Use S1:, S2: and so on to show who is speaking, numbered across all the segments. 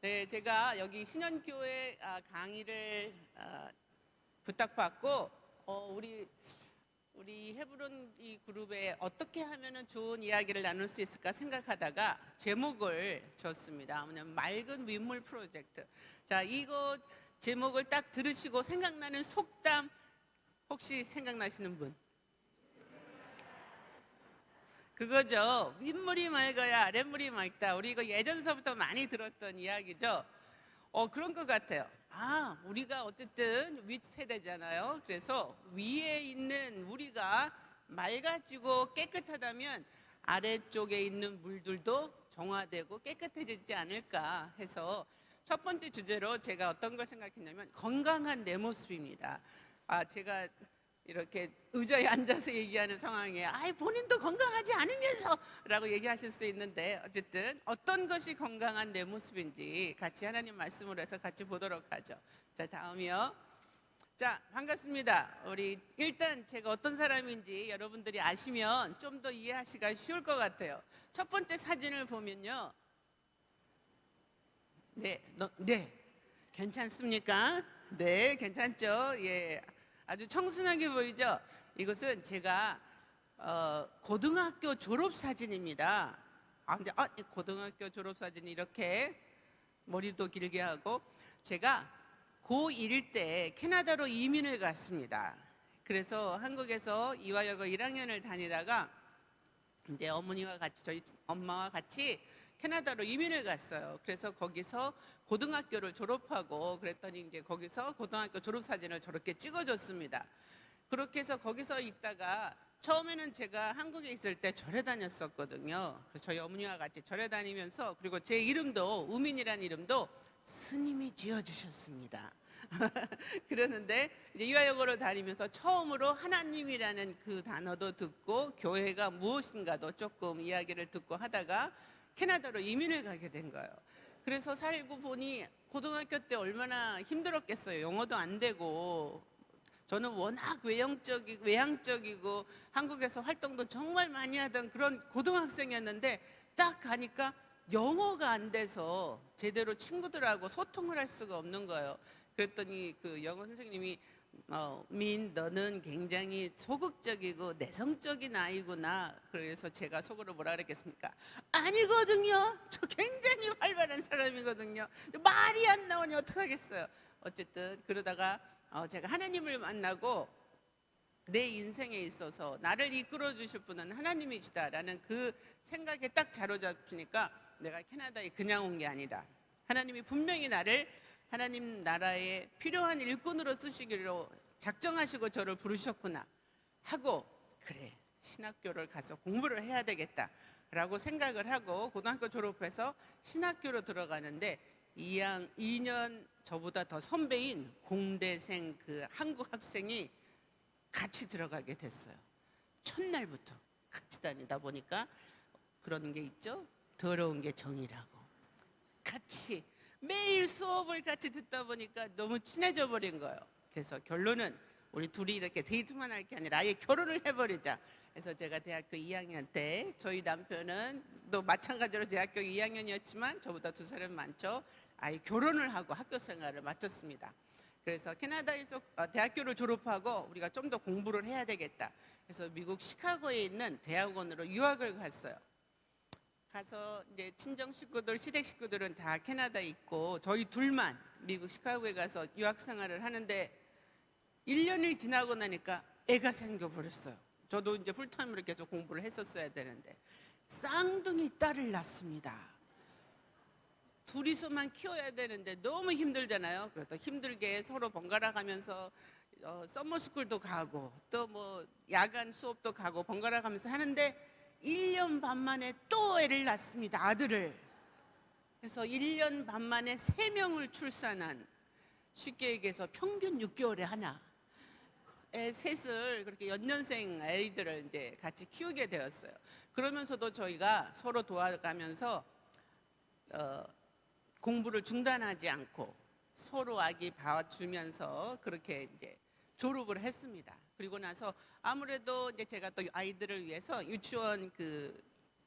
S1: 네, 제가 여기 신현교회 강의를 부탁받고 우리 헤브론 이 그룹에 어떻게 하면은 좋은 이야기를 나눌 수 있을까 생각하다가 제목을 줬습니다. 뭐냐면 맑은 윗물 프로젝트. 자, 이거 제목을 딱 들으시고 생각나는 속담 혹시 생각나시는 분? 그거죠. 윗물이 맑아야 아랫물이 맑다. 우리 이거 예전서부터 많이 들었던 이야기죠. 그런 것 같아요. 우리가 어쨌든 윗세대잖아요. 그래서 위에 있는 우리가 맑아지고 깨끗하다면 아래쪽에 있는 물들도 정화되고 깨끗해지지 않을까 해서 첫 번째 주제로 제가 어떤 걸 생각했냐면 건강한 내 모습입니다. 제가 이렇게 의자에 앉아서 얘기하는 상황에 본인도 건강하지 않으면서 라고 얘기하실 수 있는데, 어쨌든 어떤 것이 건강한 내 모습인지 같이 하나님 말씀으로 해서 같이 보도록 하죠. 자, 다음이요. 자, 반갑습니다. 우리 일단 제가 어떤 사람인지 여러분들이 아시면 좀 더 이해하시기가 쉬울 것 같아요. 첫 번째 사진을 보면요. 네, 괜찮습니까? 네, 괜찮죠? 예. 아주 청순하게 보이죠? 이것은 제가 고등학교 졸업 사진입니다. 근데 고등학교 졸업 사진이 이렇게 머리도 길게 하고, 제가 고1 때 캐나다로 이민을 갔습니다. 그래서 한국에서 이화여고 1학년을 다니다가 이제 어머니와 같이, 저희 엄마와 같이 캐나다로 이민을 갔어요. 그래서 거기서 고등학교를 졸업하고 그랬더니 이제 거기서 고등학교 졸업 사진을 저렇게 찍어줬습니다. 그렇게 해서 거기서 있다가 처음에는 제가 한국에 있을 때 절에 다녔었거든요. 그래서 저희 어머니와 같이 절에 다니면서, 그리고 제 이름도 우민이라는 이름도 스님이 지어주셨습니다. 그러는데 이제 유아여고를 다니면서 처음으로 하나님이라는 그 단어도 듣고 교회가 무엇인가도 조금 이야기를 듣고 하다가 캐나다로 이민을 가게 된 거예요. 그래서 살고 보니 고등학교 때 얼마나 힘들었겠어요. 영어도 안 되고, 저는 워낙 외향적이고 한국에서 활동도 정말 많이 하던 그런 고등학생이었는데, 딱 가니까 영어가 안 돼서 제대로 친구들하고 소통을 할 수가 없는 거예요. 그랬더니 그 영어 선생님이 민, 너는 굉장히 소극적이고 내성적인 아이구나. 그래서 제가 속으로 뭐라 그랬겠습니까? 아니거든요. 저 굉장히 활발한 사람이거든요. 말이 안 나오니 어떡하겠어요. 어쨌든 그러다가 제가 하나님을 만나고 내 인생에 있어서 나를 이끌어 주실 분은 하나님이시다라는 그 생각에 딱 자로잡히니까 내가 캐나다에 그냥 온 게 아니라 하나님이 분명히 나를 하나님 나라에 필요한 일꾼으로 쓰시기로 작정하시고 저를 부르셨구나 하고, 그래, 신학교를 가서 공부를 해야 되겠다라고 생각을 하고 고등학교 졸업해서 신학교로 들어가는데 2년 저보다 더 선배인 공대생 그 한국 학생이 같이 들어가게 됐어요. 첫날부터 같이 다니다 보니까 그런 게 있죠. 더러운 게 정이라고. 같이 매일 수업을 같이 듣다 보니까 너무 친해져 버린 거예요. 그래서 결론은 우리 둘이 이렇게 데이트만 할 게 아니라 아예 결혼을 해버리자. 그래서 제가 대학교 2학년 때, 저희 남편은 또 마찬가지로 대학교 2학년이었지만 저보다 2살은 많죠. 아예 결혼을 하고 학교 생활을 마쳤습니다. 그래서 캐나다에서 대학교를 졸업하고 우리가 좀 더 공부를 해야 되겠다. 그래서 미국 시카고에 있는 대학원으로 유학을 갔어요. 가서 이제 친정 식구들, 시댁 식구들은 다 캐나다에 있고 저희 둘만 미국 시카고에 가서 유학 생활을 하는데 1년이 지나고 나니까 애가 생겨버렸어요. 저도 이제 풀타임으로 계속 공부를 했었어야 되는데 쌍둥이 딸을 낳습니다. 둘이서만 키워야 되는데 너무 힘들잖아요. 그래서 힘들게 서로 번갈아 가면서 서머스쿨도 가고 또 뭐 야간 수업도 가고 번갈아 가면서 하는데 1년 반 만에 또 애를 낳습니다. 아들을. 그래서 1년 반 만에 3명을 출산한, 쉽게 얘기해서 평균 6개월에 하나, 애 셋을 그렇게 연년생 아이들을 이제 같이 키우게 되었어요. 그러면서도 저희가 서로 도와가면서 공부를 중단하지 않고 서로 아기 봐주면서 그렇게 이제 졸업을 했습니다. 그리고 나서 아무래도 이제 제가 또 아이들을 위해서 유치원 그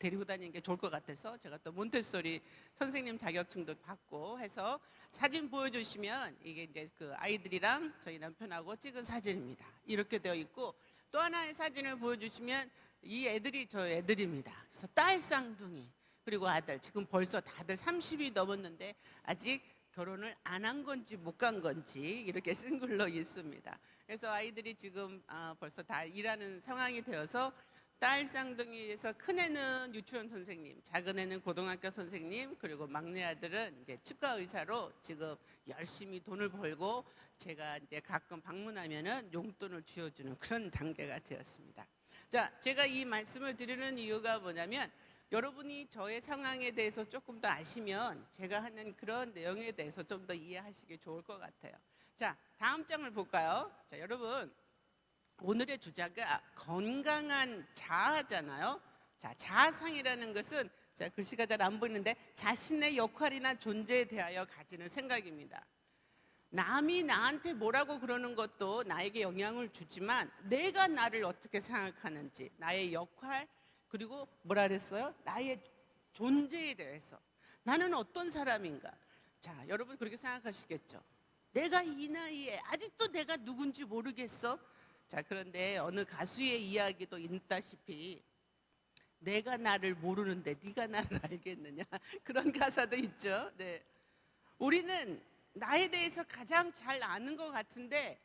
S1: 데리고 다니는 게 좋을 것 같아서 제가 또 몬테소리 선생님 자격증도 받고 해서 사진 보여주시면 이게 이제 그 아이들이랑 저희 남편하고 찍은 사진입니다. 이렇게 되어 있고 또 하나의 사진을 보여주시면 이 애들이 저 애들입니다. 그래서 딸 쌍둥이 그리고 아들 지금 벌써 다들 30이 넘었는데 아직 결혼을 안 한 건지 못 간 건지 이렇게 싱글로 있습니다. 그래서 아이들이 지금 벌써 다 일하는 상황이 되어서 딸 쌍둥이에서 큰 애는 유치원 선생님, 작은 애는 고등학교 선생님, 그리고 막내 아들은 이제 치과 의사로 지금 열심히 돈을 벌고 제가 이제 가끔 방문하면은 용돈을 쥐어주는 그런 단계가 되었습니다. 자, 제가 이 말씀을 드리는 이유가 뭐냐면 여러분이 저의 상황에 대해서 조금 더 아시면 제가 하는 그런 내용에 대해서 좀 더 이해하시기 좋을 것 같아요. 자, 다음 장을 볼까요? 자, 여러분 오늘의 주제가 건강한 자아잖아요. 자, 자아상이라는 것은 자, 글씨가 잘 안 보이는데 자신의 역할이나 존재에 대하여 가지는 생각입니다. 남이 나한테 뭐라고 그러는 것도 나에게 영향을 주지만 내가 나를 어떻게 생각하는지 나의 역할 그리고 뭐라 그랬어요? 나의 존재에 대해서 나는 어떤 사람인가. 자, 여러분 그렇게 생각하시겠죠? 내가 이 나이에 아직도 내가 누군지 모르겠어? 자, 그런데 어느 가수의 이야기도 있다시피 내가 나를 모르는데 네가 나를 알겠느냐 그런 가사도 있죠. 네. 우리는 나에 대해서 가장 잘 아는 것 같은데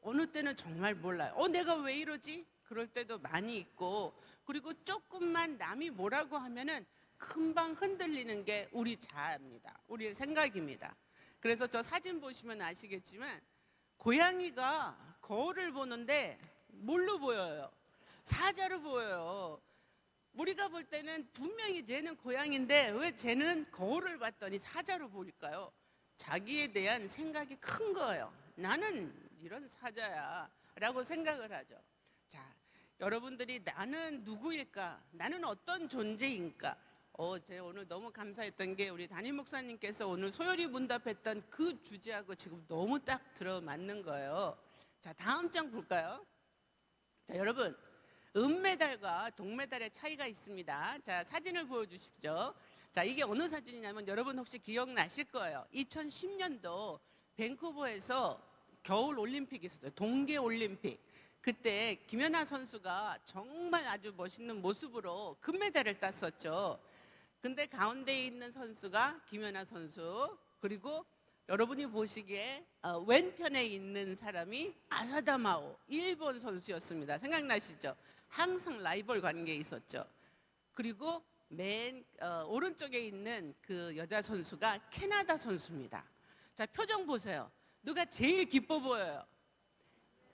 S1: 어느 때는 정말 몰라요. 내가 왜 이러지? 그럴 때도 많이 있고 그리고 조금만 남이 뭐라고 하면은 금방 흔들리는 게 우리 자아입니다. 우리의 생각입니다. 그래서 저 사진 보시면 아시겠지만 고양이가 거울을 보는데 뭘로 보여요? 사자로 보여요. 우리가 볼 때는 분명히 쟤는 고양인데 왜 쟤는 거울을 봤더니 사자로 보일까요? 자기에 대한 생각이 큰 거예요. 나는 이런 사자야 라고 생각을 하죠. 자, 여러분들이 나는 누구일까? 나는 어떤 존재인가? 제가 오늘 너무 감사했던 게 우리 담임 목사님께서 오늘 소요리 문답했던 그 주제하고 지금 너무 딱 들어맞는 거예요. 자, 다음 장 볼까요? 자, 여러분 은메달과 동메달의 차이가 있습니다. 자, 사진을 보여주시죠. 자, 이게 어느 사진이냐면 여러분 혹시 기억나실 거예요. 2010년도 밴쿠버에서 겨울 올림픽이 있었어요. 동계 올림픽. 그때 김연아 선수가 정말 아주 멋있는 모습으로 금메달을 땄었죠. 근데 가운데 있는 선수가 김연아 선수, 그리고 여러분이 보시기에 왼편에 있는 사람이 아사다마오 일본 선수였습니다. 생각나시죠? 항상 라이벌 관계에 있었죠. 그리고 맨 오른쪽에 있는 그 여자 선수가 캐나다 선수입니다. 자, 표정 보세요. 누가 제일 기뻐 보여요?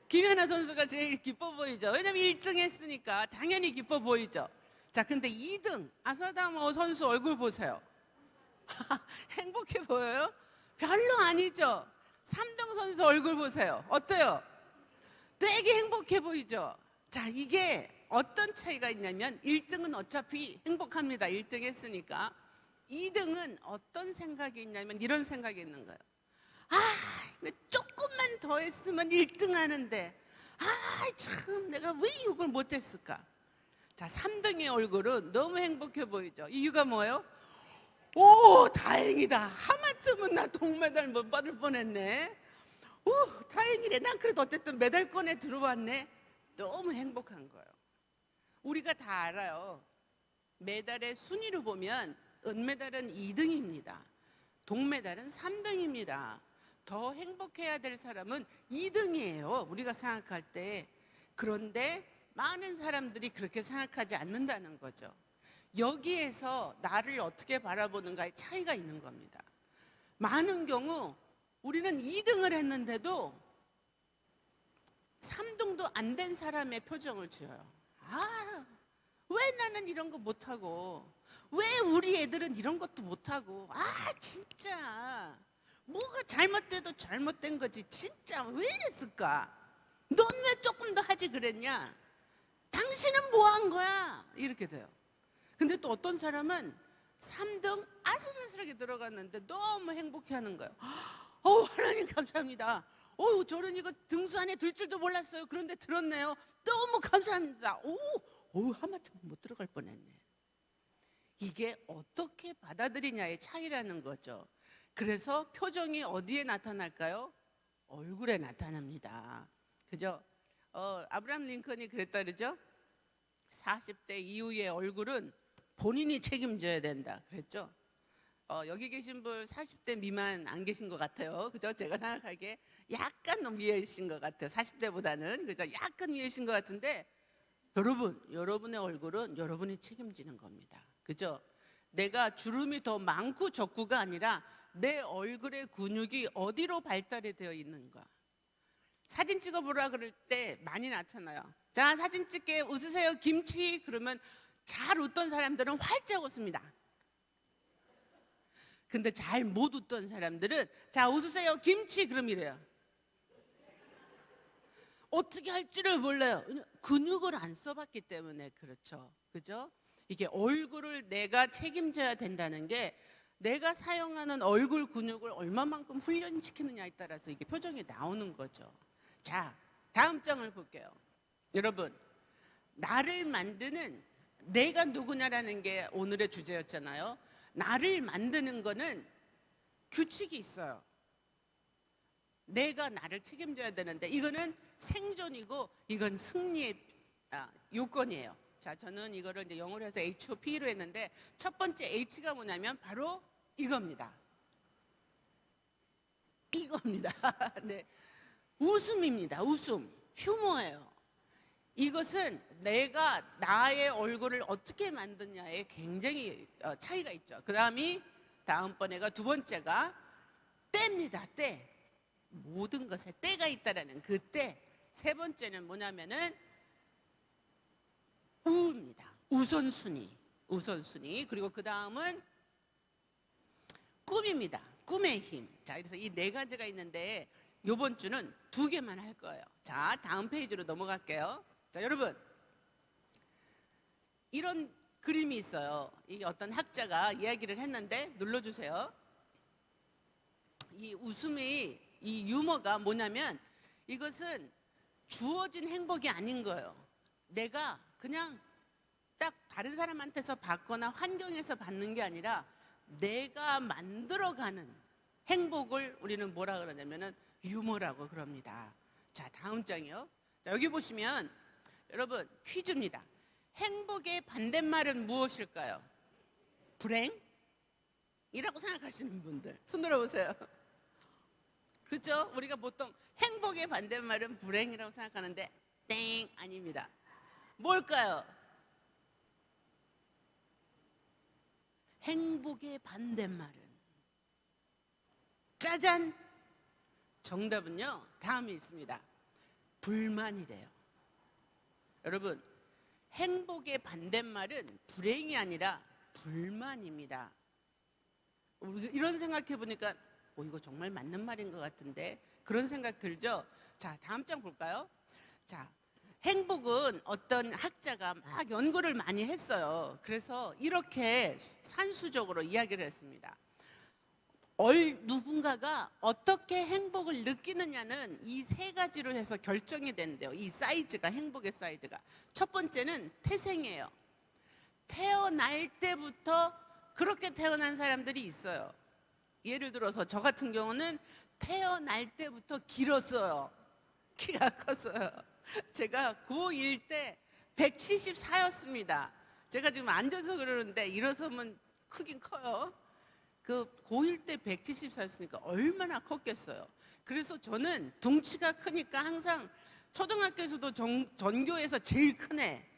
S1: 김연아 선수가 제일 기뻐 보이죠. 왜냐면 1등 했으니까 당연히 기뻐 보이죠. 자, 근데 2등 아사다마오 선수 얼굴 보세요. 행복해 보여요? 별로 아니죠. 3등 선수 얼굴 보세요. 어때요? 되게 행복해 보이죠. 자, 이게 어떤 차이가 있냐면 1등은 어차피 행복합니다. 1등 했으니까. 2등은 어떤 생각이 있냐면 이런 생각이 있는 거예요. 조금만 더 했으면 1등 하는데 참 내가 왜 이걸 못했을까. 자, 3등의 얼굴은 너무 행복해 보이죠. 이유가 뭐예요? 다행이다. 하마터면 나 동메달 못 받을 뻔했네. 다행이래. 난 그래도 어쨌든 메달권에 들어왔네. 너무 행복한 거예요. 우리가 다 알아요. 메달의 순위로 보면 은메달은 2등입니다. 동메달은 3등입니다. 더 행복해야 될 사람은 2등이에요. 우리가 생각할 때. 그런데 많은 사람들이 그렇게 생각하지 않는다는 거죠. 여기에서 나를 어떻게 바라보는가의 차이가 있는 겁니다. 많은 경우 우리는 2등을 했는데도 3등도 안 된 사람의 표정을 지어요. 왜 나는 이런 거 못하고, 왜 우리 애들은 이런 것도 못하고, 진짜 뭐가 잘못돼도 잘못된 거지 진짜 왜 이랬을까? 넌 왜 조금 더 하지 그랬냐? 당신은 뭐 한 거야? 이렇게 돼요. 근데 또 어떤 사람은 3등 아슬아슬하게 들어갔는데 너무 행복해하는 거예요. 하나님 감사합니다. 저는 이거 등수 안에 들 줄도 몰랐어요. 그런데 들었네요. 너무 감사합니다. 하마터면 못 들어갈 뻔했네. 이게 어떻게 받아들이냐의 차이라는 거죠. 그래서 표정이 어디에 나타날까요? 얼굴에 나타납니다. 그죠? 아브라함 링컨이 그랬다 그러죠? 40대 이후의 얼굴은 본인이 책임져야 된다 그랬죠? 여기 계신 분 40대 미만 안 계신 것 같아요. 그죠? 제가 생각하기에 약간 위에신 것 같아요. 40대보다는. 그죠? 약간 위에신 것 같은데 여러분의 얼굴은 여러분이 책임지는 겁니다. 그죠? 내가 주름이 더 많고 적고가 아니라 내 얼굴의 근육이 어디로 발달이 되어 있는가. 사진 찍어보라 그럴 때 많이 나타나요. 자, 사진 찍게 웃으세요 김치. 그러면 잘 웃던 사람들은 활짝 웃습니다. 근데 잘 못 웃던 사람들은 자, 웃으세요 김치. 그럼 이래요. 어떻게 할지를 몰라요. 근육을 안 써봤기 때문에. 그렇죠. 그죠? 이게 얼굴을 내가 책임져야 된다는 게 내가 사용하는 얼굴 근육을 얼마만큼 훈련시키느냐에 따라서 이게 표정이 나오는 거죠. 자, 다음 장을 볼게요. 여러분, 나를 만드는 내가 누구냐라는 게 오늘의 주제였잖아요. 나를 만드는 거는 규칙이 있어요. 내가 나를 책임져야 되는데 이거는 생존이고 이건 승리의 요건이에요. 자, 저는 이거를 이제 영어로 해서 HOP로 했는데 첫 번째 H가 뭐냐면 바로 이겁니다. 이겁니다. 네. 웃음입니다. 웃음. 휴머예요. 이것은 내가 나의 얼굴을 어떻게 만드냐에 굉장히 차이가 있죠. 그 다음이 다음번에가 두 번째가 때입니다. 때. 모든 것에 때가 있다라는 그 때. 세 번째는 뭐냐면은 우입니다. 우선순위. 그리고 그 다음은 꿈입니다. 꿈의 힘. 자, 그래서 이 네 가지가 있는데 이번 주는 두 개만 할 거예요. 자, 다음 페이지로 넘어갈게요. 자, 여러분, 이런 그림이 있어요. 이 어떤 학자가 이야기를 했는데 눌러주세요. 이 웃음이, 이 유머가 뭐냐면 이것은 주어진 행복이 아닌 거예요. 내가 그냥 딱 다른 사람한테서 받거나 환경에서 받는 게 아니라 내가 만들어가는 행복을 우리는 뭐라 그러냐면은 유머라고 그럽니다. 자, 다음 장이요. 자, 여기 보시면 여러분 퀴즈입니다. 행복의 반대말은 무엇일까요? 불행이라고 생각하시는 분들 손 들어보세요. 그렇죠? 우리가 보통 행복의 반대말은 불행이라고 생각하는데 땡, 아닙니다. 뭘까요? 행복의 반대말은 짜잔! 정답은요, 다음에 있습니다. 불만이래요. 여러분, 행복의 반대말은 불행이 아니라 불만입니다. 이런 생각해 보니까 이거 정말 맞는 말인 것 같은데 그런 생각 들죠? 자, 다음 장 볼까요? 자, 행복은 어떤 학자가 막 연구를 많이 했어요. 그래서 이렇게 산수적으로 이야기를 했습니다. 누군가가 어떻게 행복을 느끼느냐는 이 세 가지로 해서 결정이 된대요. 이 사이즈가, 행복의 사이즈가. 첫 번째는 태생이에요. 태어날 때부터 그렇게 태어난 사람들이 있어요. 예를 들어서 저 같은 경우는 태어날 때부터 길었어요. 키가 컸어요. 제가 고1 때 174였습니다. 제가 지금 앉아서 그러는데 일어서면 크긴 커요. 그 고1 때 174였으니까 얼마나 컸겠어요. 그래서 저는 덩치가 크니까 항상 초등학교에서도 전교에서 제일 큰 애,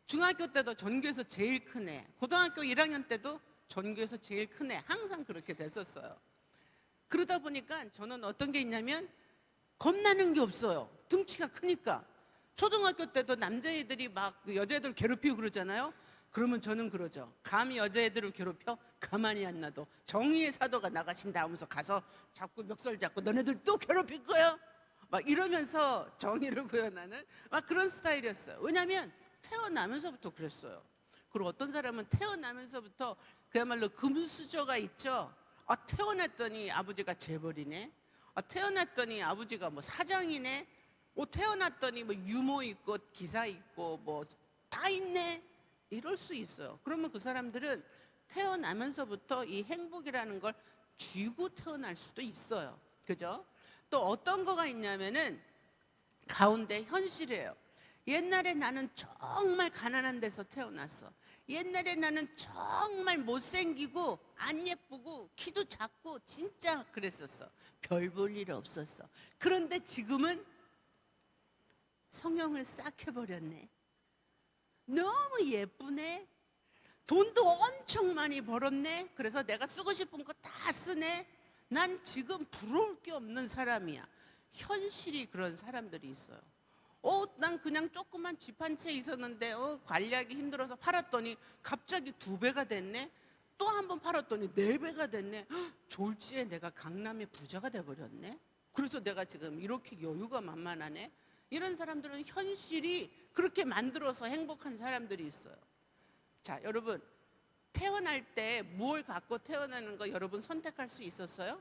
S1: 중학교 때도 전교에서 제일 큰 애, 고등학교 1학년 때도 전교에서 제일 큰 애, 항상 그렇게 됐었어요. 그러다 보니까 저는 어떤 게 있냐면 겁나는 게 없어요. 덩치가 크니까. 초등학교 때도 남자애들이 막 여자애들 괴롭히고 그러잖아요. 그러면 저는 그러죠. 감히 여자애들을 괴롭혀? 가만히 안 놔둬. 정의의 사도가 나가신다 하면서 가서 잡고 멱살 잡고 너네들 또 괴롭힐 거야? 막 이러면서 정의를 구현하는 막 그런 스타일이었어요. 왜냐하면 태어나면서부터 그랬어요. 그리고 어떤 사람은 태어나면서부터 그야말로 금수저가 있죠. 태어났더니 아버지가 재벌이네. 태어났더니 아버지가 뭐 사장이네. 태어났더니 뭐 유모 있고 기사 있고 뭐 다 있네. 이럴 수 있어요. 그러면 그 사람들은 태어나면서부터 이 행복이라는 걸 쥐고 태어날 수도 있어요. 그죠? 또 어떤 거가 있냐면은 가운데 현실이에요. 옛날에 나는 정말 가난한 데서 태어났어. 옛날에 나는 정말 못생기고 안 예쁘고 키도 작고 진짜 그랬었어. 별 볼 일 없었어. 그런데 지금은 성형을 싹 해버렸네. 너무 예쁘네. 돈도 엄청 많이 벌었네. 그래서 내가 쓰고 싶은 거 다 쓰네. 난 지금 부러울 게 없는 사람이야. 현실이 그런 사람들이 있어요. 난 그냥 조그만 집 한 채 있었는데 관리하기 힘들어서 팔았더니 갑자기 2배가 됐네. 또 한 번 팔았더니 4배가 됐네. 졸지에 내가 강남의 부자가 돼버렸네. 그래서 내가 지금 이렇게 여유가 만만하네. 이런 사람들은 현실이 그렇게 만들어서 행복한 사람들이 있어요. 자, 여러분, 태어날 때 뭘 갖고 태어나는 거 여러분 선택할 수 있었어요?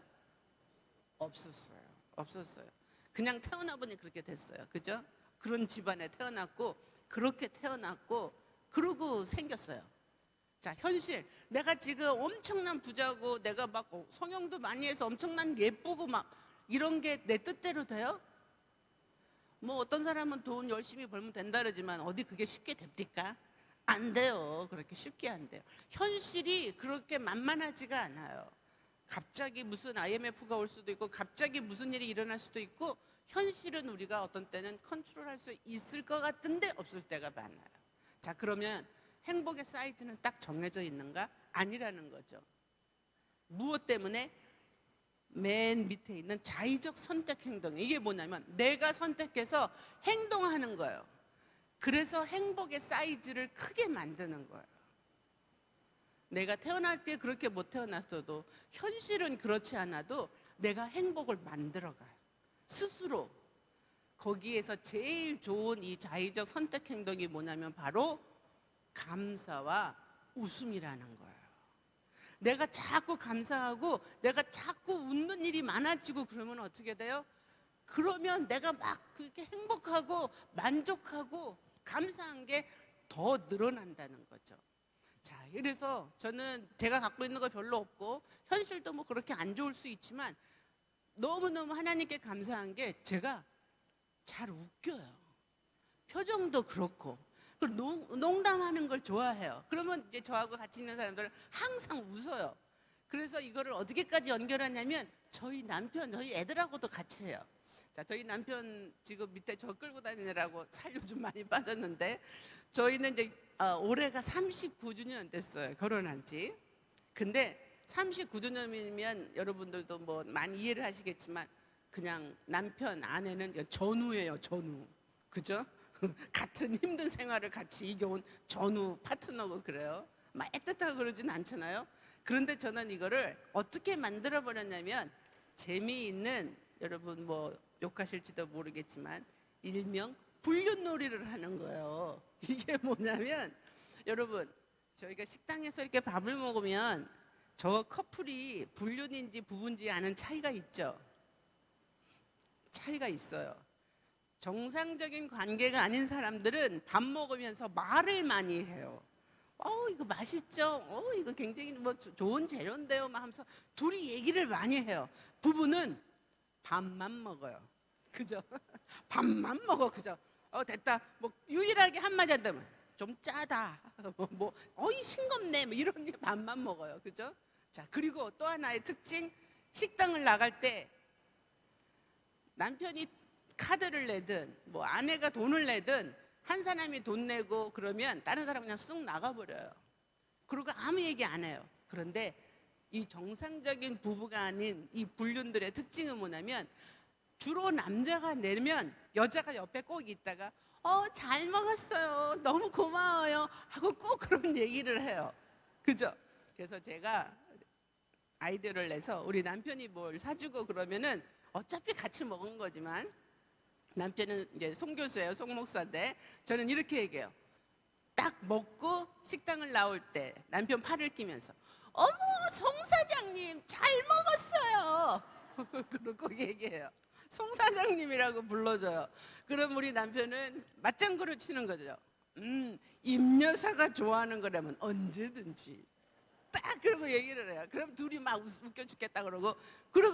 S1: 없었어요. 그냥 태어나 보니 그렇게 됐어요. 그죠? 그런 집안에 태어났고 그렇게 태어났고 그러고 생겼어요. 자, 현실. 내가 지금 엄청난 부자고 내가 막 성형도 많이 해서 엄청난 예쁘고 막 이런 게 내 뜻대로 돼요? 뭐 어떤 사람은 돈 열심히 벌면 된다 그러지만 어디 그게 쉽게 됩니까? 안 돼요. 그렇게 쉽게 안 돼요. 현실이 그렇게 만만하지가 않아요. 갑자기 무슨 IMF가 올 수도 있고 갑자기 무슨 일이 일어날 수도 있고 현실은 우리가 어떤 때는 컨트롤할 수 있을 것 같은데 없을 때가 많아요. 자, 그러면 행복의 사이즈는 딱 정해져 있는가? 아니라는 거죠. 무엇 때문에? 맨 밑에 있는 자의적 선택 행동. 이게 뭐냐면 내가 선택해서 행동하는 거예요. 그래서 행복의 사이즈를 크게 만드는 거예요. 내가 태어날 때 그렇게 못 태어났어도 현실은 그렇지 않아도 내가 행복을 만들어가요. 스스로. 거기에서 제일 좋은 이 자의적 선택 행동이 뭐냐면 바로 감사와 웃음이라는 거예요. 내가 자꾸 감사하고 내가 자꾸 웃는 일이 많아지고 그러면 어떻게 돼요? 그러면 내가 막 그렇게 행복하고 만족하고 감사한 게 더 늘어난다는 거죠. 자, 그래서 저는 제가 갖고 있는 거 별로 없고 현실도 뭐 그렇게 안 좋을 수 있지만 너무너무 하나님께 감사한 게 제가 잘 웃겨요. 표정도 그렇고 그리고 농담하는 걸 좋아해요. 그러면 이제 저하고 같이 있는 사람들은 항상 웃어요. 그래서 이거를 어떻게까지 연결하냐면 저희 남편, 저희 애들하고도 같이 해요. 자, 저희 남편 지금 밑에 저 끌고 다니느라고 살 요즘 많이 빠졌는데 저희는 이제 올해가 39주년 됐어요. 결혼한 지. 근데 39주년이면 여러분들도 뭐 많이 이해를 하시겠지만 그냥 남편, 아내는 전우예요. 전우. 그죠? 같은 힘든 생활을 같이 이겨온 전우 파트너고 그래요. 막 애틋하고 그러진 않잖아요. 그런데 저는 이거를 어떻게 만들어 버렸냐면 재미있는, 여러분 뭐 욕하실지도 모르겠지만 일명 불륜놀이를 하는 거예요. 이게 뭐냐면 여러분 저희가 식당에서 이렇게 밥을 먹으면 저 커플이 불륜인지 부부인지 아는 차이가 있죠. 차이가 있어요. 정상적인 관계가 아닌 사람들은 밥 먹으면서 말을 많이 해요. 이거 맛있죠? 이거 굉장히 뭐 좋은 재료인데요? 막 하면서 둘이 얘기를 많이 해요. 부부는 밥만 먹어요. 그죠? 밥만 먹어. 그죠? 됐다. 뭐 유일하게 한마디 한다면 좀 짜다. 어이 싱겁네. 뭐 이런 게 밥만 먹어요. 그죠? 자, 그리고 또 하나의 특징, 식당을 나갈 때 남편이 카드를 내든 뭐 아내가 돈을 내든 한 사람이 돈 내고 그러면 다른 사람은 그냥 쑥 나가버려요. 그리고 아무 얘기 안 해요. 그런데 이 정상적인 부부가 아닌 이 불륜들의 특징은 뭐냐면 주로 남자가 내면 여자가 옆에 꼭 있다가 잘 먹었어요. 너무 고마워요. 하고 꼭 그런 얘기를 해요. 그죠? 그래서 제가 아이디어를 내서 우리 남편이 뭘 사주고 그러면은 어차피 같이 먹은 거지만 남편은 이제 송교수예요. 송목사인데 저는 이렇게 얘기해요. 딱 먹고 식당을 나올 때 남편 팔을 끼면서 어머 송 사장님 잘 먹었어요. 그러고 얘기해요. 송 사장님이라고 불러줘요. 그럼 우리 남편은 맞장구를 치는 거죠. 임여사가 좋아하는 거라면 언제든지. 딱 그러고 얘기를 해요. 그럼 둘이 막 웃겨 죽겠다 그러고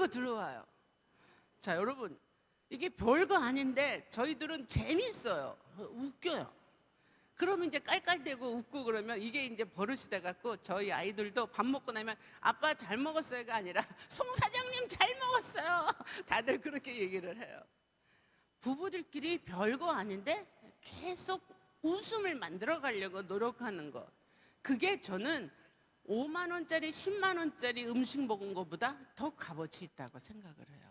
S1: 들어와요. 자, 여러분, 이게 별거 아닌데 저희들은 재밌어요. 웃겨요. 그러면 이제 깔깔대고 웃고 그러면 이게 이제 버릇이 돼갖고 저희 아이들도 밥 먹고 나면 아빠 잘 먹었어요가 아니라 송 사장님 잘 먹었어요. 다들 그렇게 얘기를 해요. 부부들끼리 별거 아닌데 계속 웃음을 만들어 가려고 노력하는 거, 그게 저는 5만 원짜리 10만 원짜리 음식 먹은 것보다 더 값어치 있다고 생각을 해요.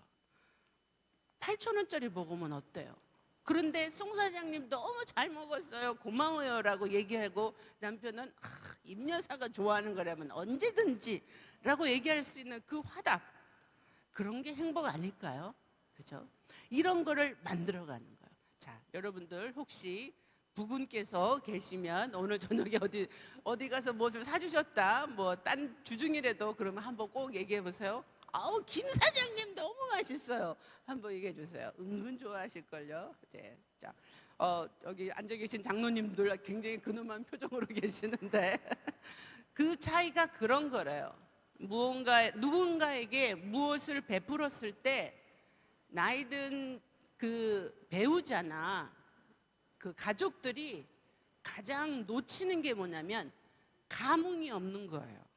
S1: 8천 원짜리 먹으면 어때요? 그런데 송 사장님 너무 잘 먹었어요, 고마워요 라고 얘기하고 남편은 임 여사가 좋아하는 거라면 언제든지 라고 얘기할 수 있는 그 화답, 그런 게 행복 아닐까요? 그죠? 이런 거를 만들어가는 거예요. 자, 여러분들 혹시 부군께서 계시면 오늘 저녁에 어디 가서 무엇을 사주셨다, 뭐 딴 주중이라도 그러면 한번 꼭 얘기해 보세요. 아우, 김 사장님 너무 맛있어요. 한번 얘기해 주세요. 은근 좋아하실걸요. 이제 자, 여기 앉아 계신 장로님들 굉장히 근엄한 표정으로 계시는데 그 차이가 그런 거래요. 누군가에게 무엇을 베풀었을 때 나이든 그 배우자나 그 가족들이 가장 놓치는 게 뭐냐면 감흥이 없는 거예요.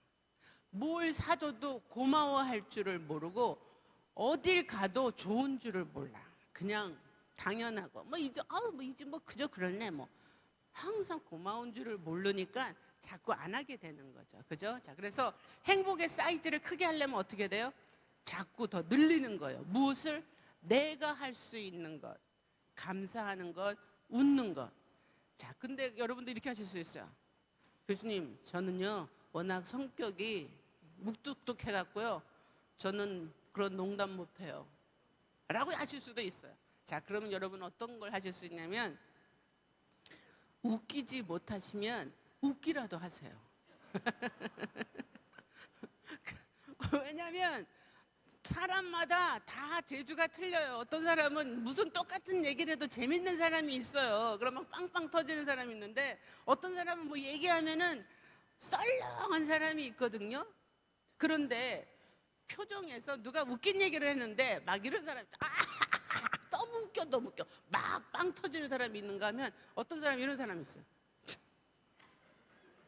S1: 뭘 사줘도 고마워할 줄을 모르고 어딜 가도 좋은 줄을 몰라. 그냥 당연하고 이제 그저 그러네 뭐, 항상 고마운 줄을 모르니까 자꾸 안 하게 되는 거죠. 그죠? 자, 그래서 행복의 사이즈를 크게 하려면 어떻게 돼요? 자꾸 더 늘리는 거예요. 무엇을? 내가 할 수 있는 것, 감사하는 것, 웃는 것. 자, 근데 여러분들 이렇게 하실 수 있어요. 교수님, 저는요 워낙 성격이 묵뚝뚝해갖고요, 저는 그런 농담 못해요 라고 하실 수도 있어요. 자, 그러면 여러분 어떤 걸 하실 수 있냐면, 웃기지 못하시면 웃기라도 하세요. 왜냐면 사람마다 다 재주가 틀려요. 어떤 사람은 무슨 똑같은 얘기를 해도 재밌는 사람이 있어요. 그러면 빵빵 터지는 사람이 있는데, 어떤 사람은 뭐 얘기하면은 썰렁한 사람이 있거든요. 그런데 표정에서 누가 웃긴 얘기를 했는데 막 이런 사람이 너무 웃겨 막 빵 터지는 사람이 있는가 하면, 어떤 사람이 이런 사람이 있어요.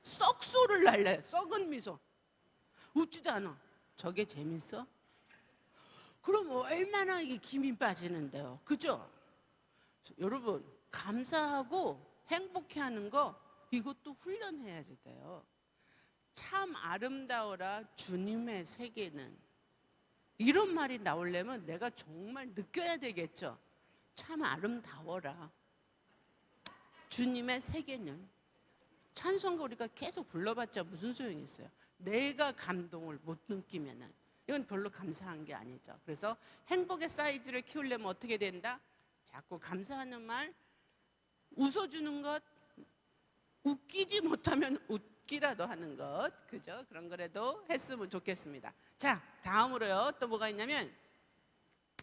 S1: 썩소를 날래. 썩은 미소. 웃지도 않아. 저게 재밌어? 그럼 얼마나 이게 김이 빠지는데요. 그죠? 여러분, 감사하고 행복해하는 거, 이것도 훈련해야지 돼요. 참 아름다워라 주님의 세계는, 이런 말이 나오려면 내가 정말 느껴야 되겠죠. 참 아름다워라 주님의 세계는. 찬송가 우리가 계속 불러봤자 무슨 소용이 있어요? 내가 감동을 못 느끼면은 이건 별로 감사한 게 아니죠. 그래서 행복의 사이즈를 키우려면 어떻게 된다? 자꾸 감사하는 말, 웃어주는 것, 웃기지 못하면 웃기라도 하는 것, 그죠? 그런 거라도 했으면 좋겠습니다. 자, 다음으로요, 또 뭐가 있냐면,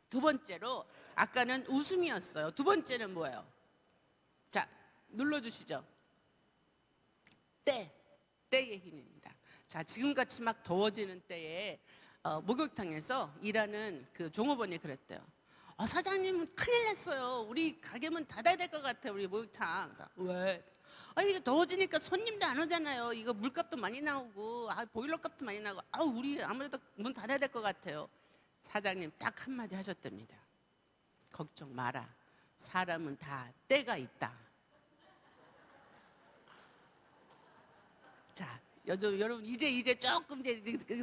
S1: 두 번째로, 아까는 웃음이었어요. 두 번째는 뭐예요? 자, 눌러주시죠. 때의 힘입니다. 자, 지금같이 막 더워지는 때에 목욕탕에서 일하는 그 종업원이 그랬대요. 사장님 큰일 났어요. 우리 가게문 닫아야 될 것 같아요. 우리 목욕탕. 그래서, 왜? 이게 더워지니까 손님도 안 오잖아요. 이거 물값도 많이 나오고 보일러 값도 많이 나오고, 우리 아무래도 문 닫아야 될 것 같아요. 사장님 딱 한마디 하셨답니다. 걱정 마라. 사람은 다 때가 있다. 자, 여러분 이제 조금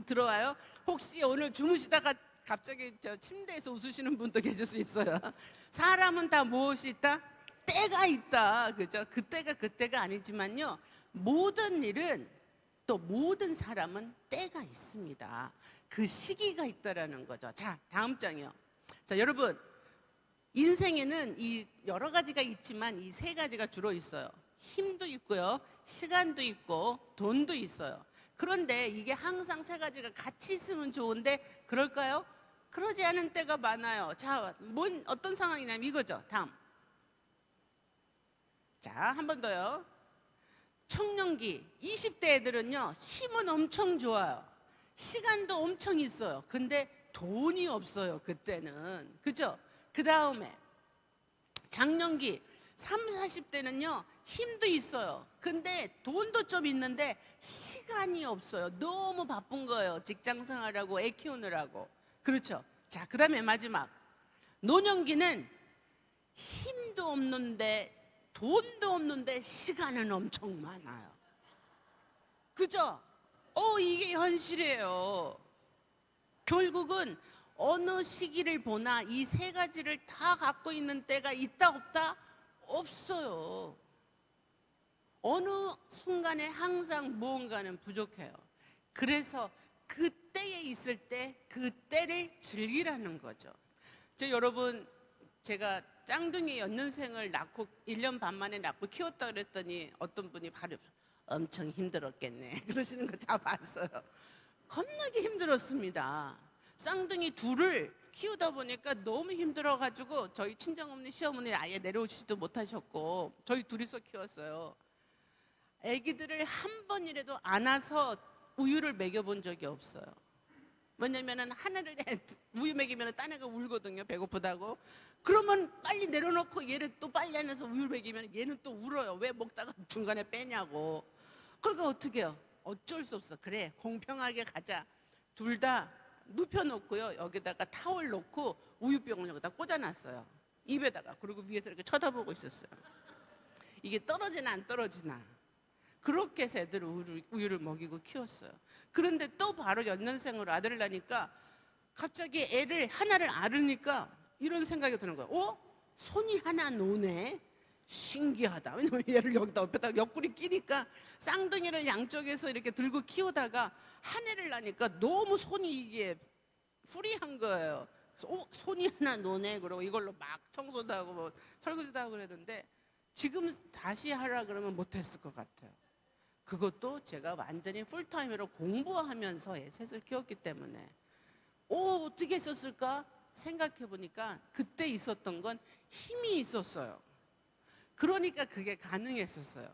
S1: 들어와요. 혹시 오늘 주무시다가 갑자기 저 침대에서 웃으시는 분도 계실 수 있어요. 사람은 다 무엇이 있다? 때가 있다. 그죠? 그때가 아니지만요, 모든 일은, 또 모든 사람은 때가 있습니다. 그 시기가 있다라는 거죠. 자, 다음 장이요. 자, 여러분, 인생에는 이 여러 가지가 있지만 이 세 가지가 주로 있어요. 힘도 있고요, 시간도 있고, 돈도 있어요. 그런데 이게 항상 세 가지가 같이 있으면 좋은데 그럴까요? 그러지 않은 때가 많아요. 자, 어떤 상황이냐면 이거죠. 다음. 자, 한 번 더요. 청년기 20대 애들은요, 힘은 엄청 좋아요. 시간도 엄청 있어요. 근데 돈이 없어요, 그때는. 그죠? 그 다음에 장년기 30, 40대는요, 힘도 있어요. 근데 돈도 좀 있는데 시간이 없어요. 너무 바쁜 거예요. 직장 생활하고 애 키우느라고. 그렇죠? 자, 그 다음에 마지막. 노년기는 힘도 없는데 돈도 없는데 시간은 엄청 많아요. 그죠? 이게 현실이에요. 결국은 어느 시기를 보나 이 세 가지를 다 갖고 있는 때가 있다 없다? 없어요. 어느 순간에 항상 무언가는 부족해요. 그래서 그때에 있을 때 그때를 즐기라는 거죠. 여러분, 제가 쌍둥이 연년생을 낳고 1년 반 만에 낳고 키웠다 그랬더니 어떤 분이 바로 엄청 힘들었겠네 그러시는 거 다 봤어요. 겁나게 힘들었습니다. 쌍둥이 둘을 키우다 보니까 너무 힘들어가지고 저희 친정어머니 시어머니 아예 내려오시지도 못하셨고 저희 둘이서 키웠어요. 아기들을 한 번이라도 안아서 우유를 먹여본 적이 없어요. 왜냐면은 하나를 우유 먹이면 딴 애가 울거든요, 배고프다고. 그러면 빨리 내려놓고 얘를 또 빨리 안아서 우유 먹이면 얘는 또 울어요. 왜 먹다가 중간에 빼냐고. 그러니까 어떻게 해요? 어쩔 수 없어. 그래, 공평하게 가자. 둘 다 눕혀놓고요, 여기다가 타월 놓고 우유병을 여기다 꽂아놨어요, 입에다가. 그리고 위에서 이렇게 쳐다보고 있었어요. 이게 떨어지나 안 떨어지나. 그렇게 해서 애들을 우유를 먹이고 키웠어요. 그런데 또 바로 연년생으로 아들을 낳으니까 갑자기 애를 하나를 앓으니까 이런 생각이 드는 거예요. 손이 하나 노네? 신기하다. 왜냐면 얘를 여기다 옆에다 옆구리 끼니까 쌍둥이를 양쪽에서 이렇게 들고 키우다가 한 애를 낳으니까 너무 손이 이게 프리한 거예요. 손이 하나 노네. 그러고 이걸로 막 청소도 하고 뭐 설거지도 하고 그랬는데 지금 다시 하라 그러면 못했을 것 같아요. 그것도 제가 완전히 풀타임으로 공부하면서 셋을 키웠기 때문에 어떻게 했었을까 생각해 보니까 그때 있었던 건 힘이 있었어요. 그러니까 그게 가능했었어요.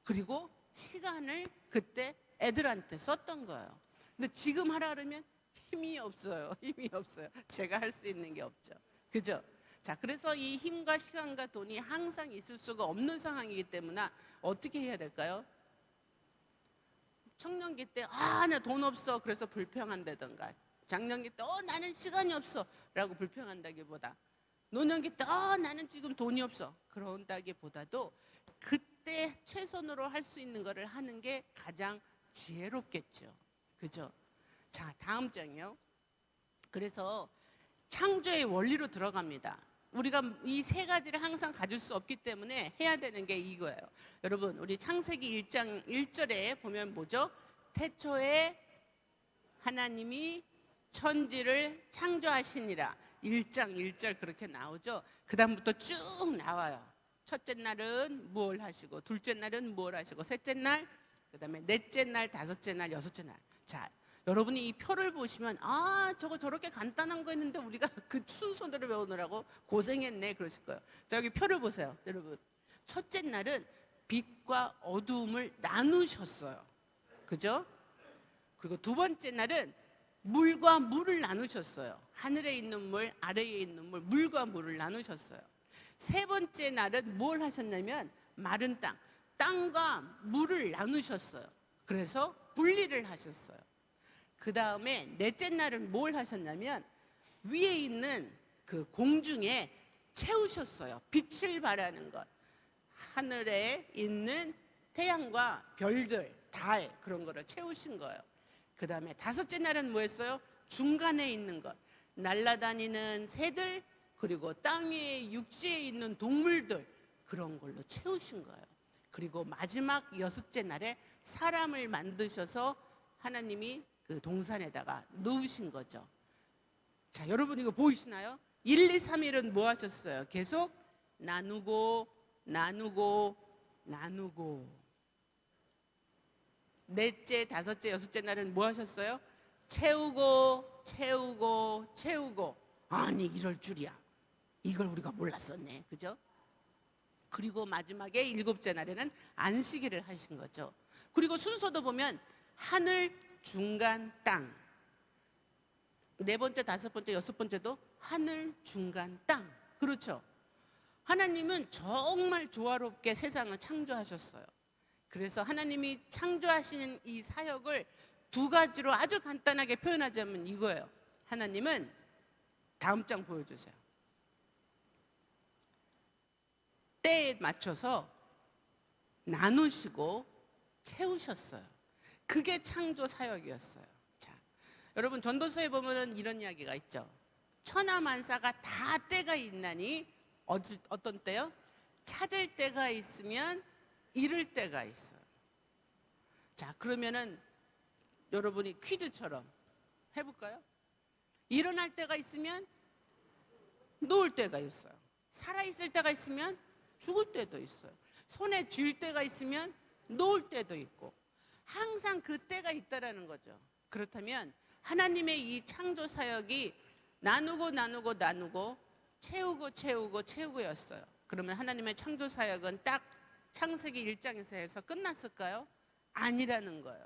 S1: 그리고 시간을 그때 애들한테 썼던 거예요. 근데 지금 하라 그러면 힘이 없어요. 힘이 없어요. 제가 할 수 있는 게 없죠. 그죠? 자, 그래서 이 힘과 시간과 돈이 항상 있을 수가 없는 상황이기 때문에 어떻게 해야 될까요? 청년기 때 나 돈 없어 그래서 불평한다던가, 장년기 때 나는 시간이 없어 라고 불평한다기보다, 노년기 때 나는 지금 돈이 없어 그런다기보다도 그때 최선으로 할 수 있는 거를 하는 게 가장 지혜롭겠죠. 그죠? 자, 다음 장이요. 그래서 창조의 원리로 들어갑니다. 우리가 이 세 가지를 항상 가질 수 없기 때문에 해야 되는 게 이거예요. 여러분, 우리 창세기 1장 1절에 보면 뭐죠? 태초에 하나님이 천지를 창조하시니라. 1장 1절 그렇게 나오죠. 그 다음부터 쭉 나와요. 첫째 날은 뭘 하시고, 둘째 날은 뭘 하시고, 셋째 날, 그 다음에 넷째 날, 다섯째 날, 여섯째 날. 자, 여러분이 이 표를 보시면 저거 저렇게 간단한 거 했는데 우리가 그 순서대로 배우느라고 고생했네 그러실 거예요. 자, 여기 표를 보세요. 여러분, 첫째 날은 빛과 어두움을 나누셨어요. 그죠? 그리고 두 번째 날은 물과 물을 나누셨어요. 하늘에 있는 물, 아래에 있는 물, 물과 물을 나누셨어요. 세 번째 날은 뭘 하셨냐면 마른 땅, 땅과 물을 나누셨어요. 그래서 분리를 하셨어요. 그 다음에 넷째 날은 뭘 하셨냐면 위에 있는 그 공중에 채우셨어요. 빛을 발하는 것, 하늘에 있는 태양과 별들, 달, 그런 거를 채우신 거예요. 그 다음에 다섯째 날은 뭐 했어요? 중간에 있는 것, 날아다니는 새들, 그리고 땅 위에 육지에 있는 동물들, 그런 걸로 채우신 거예요. 그리고 마지막 여섯째 날에 사람을 만드셔서 하나님이 그 동산에다가 넣으신 거죠. 자, 여러분 이거 보이시나요? 1, 2, 3일은 뭐 하셨어요? 계속 나누고 나누고 나누고. 넷째, 다섯째, 여섯째 날은 뭐 하셨어요? 채우고 채우고 채우고. 아니, 이럴 줄이야. 이걸 우리가 몰랐었네. 그죠? 그리고 마지막에 일곱째 날에는 안식일을 하신 거죠. 그리고 순서도 보면 하늘, 중간, 땅. 네 번째, 다섯 번째, 여섯 번째도 하늘, 중간, 땅. 그렇죠. 하나님은 정말 조화롭게 세상을 창조하셨어요. 그래서 하나님이 창조하시는 이 사역을 두 가지로 아주 간단하게 표현하자면 이거예요. 하나님은 다음 장 보여주세요. 때에 맞춰서 나누시고 채우셨어요. 그게 창조 사역이었어요. 자, 여러분 전도서에 보면은 이런 이야기가 있죠. 천하만사가 다 때가 있나니 어떤 때요? 찾을 때가 있으면 잃을 때가 있어요. 자, 그러면은 여러분이 퀴즈처럼 해볼까요? 일어날 때가 있으면 놓을 때가 있어요. 살아있을 때가 있으면 죽을 때도 있어요. 손에 쥘 때가 있으면 놓을 때도 있고 항상 그 때가 있다라는 거죠. 그렇다면 하나님의 이 창조 사역이 나누고 채우고였어요. 그러면 하나님의 창조 사역은 딱 창세기 1장에서 해서 끝났을까요? 아니라는 거예요.